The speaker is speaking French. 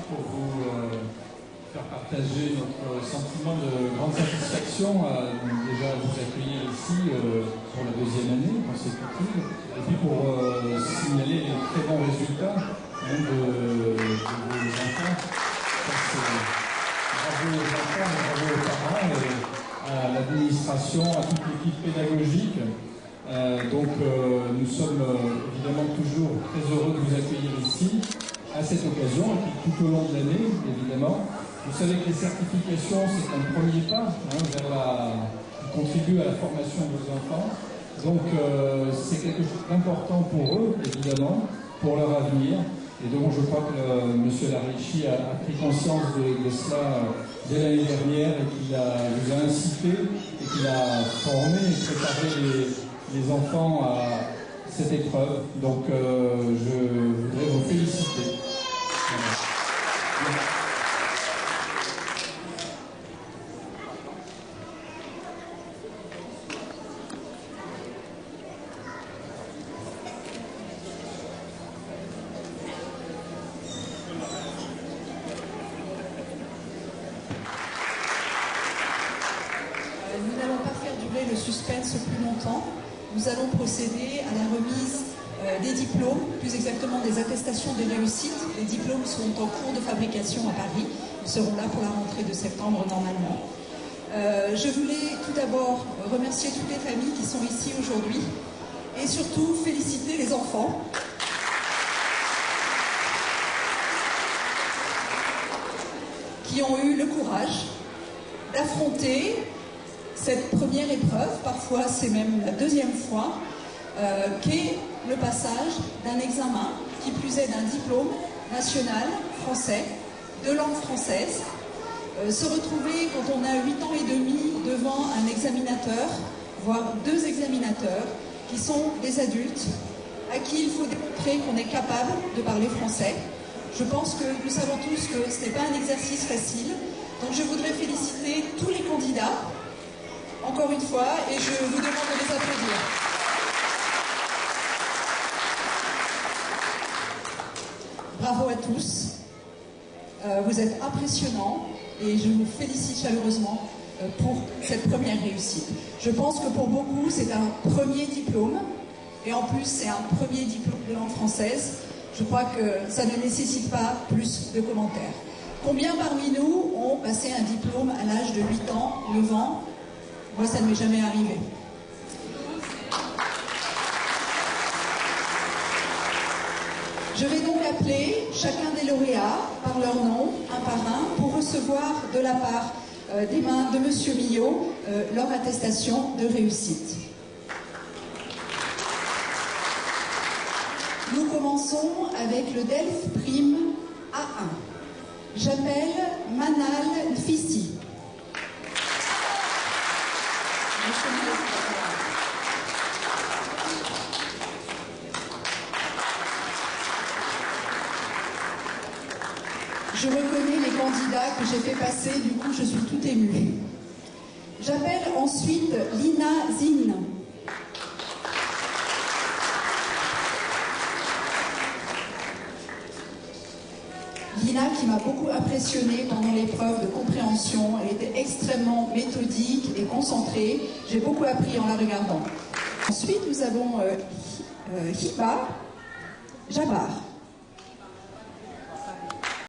pour vous faire partager notre sentiment de grande satisfaction à déjà vous accueillir ici pour la deuxième année consécutive, et puis pour signaler les très bons résultats de vos enfants. Bravo aux enfants, bravo aux parents, et à l'administration, à toute l'équipe pédagogique. Nous sommes évidemment toujours très heureux de vous accueillir ici à cette occasion et puis tout au long de l'année évidemment. Vous savez que les certifications c'est un premier pas qui contribue à la formation de vos enfants. Donc c'est quelque chose d'important pour eux évidemment, pour leur avenir. Et donc je crois que M. Larichi a pris conscience de cela dès l'année dernière et qu'il vous a incité et qu'il a formé et préparé les enfants à cette épreuve. Donc je voudrais vous féliciter. Voilà. Nous n'allons pas faire durer le suspense plus longtemps. Nous allons procéder à la remise des diplômes, plus exactement des attestations de réussite. Les diplômes sont en cours de fabrication à Paris. Ils seront là pour la rentrée de septembre normalement. Je voulais tout d'abord remercier toutes les familles qui sont ici aujourd'hui et surtout féliciter les enfants. Qui ont eu le courage d'affronter cette première épreuve, parfois c'est même la deuxième fois, qu'est le passage d'un examen, qui plus est d'un diplôme national français, de langue française. Se retrouver quand on a 8 ans et demi devant un examinateur, voire 2 examinateurs, qui sont des adultes, à qui il faut démontrer qu'on est capable de parler français. Je pense que nous savons tous que ce n'est pas un exercice facile. Donc je voudrais féliciter tous les candidats, encore une fois, et je vous demande de les applaudir. Bravo à tous. Vous êtes impressionnants et je vous félicite chaleureusement pour cette première réussite. Je pense que pour beaucoup, c'est un premier diplôme et en plus, c'est un premier diplôme de langue française. Je crois que ça ne nécessite pas plus de commentaires. Combien parmi nous ont passé un diplôme à l'âge de 8 ans, 9 ans? Moi, ça ne m'est jamais arrivé. Je vais donc appeler chacun des lauréats par leur nom, un par un, pour recevoir de la part des mains de M. Millot leur attestation de réussite. Nous commençons avec le DELF Prime A1. J'appelle Manal Fissi. Je reconnais les candidats que j'ai fait passer, du coup je suis tout émue. J'appelle ensuite Lina Zin. Lina qui m'a beaucoup impressionnée pendant l'épreuve de compréhension. Elle était extrêmement méthodique et concentrée. J'ai beaucoup appris en la regardant. Ensuite, nous avons Hiba Jabbar.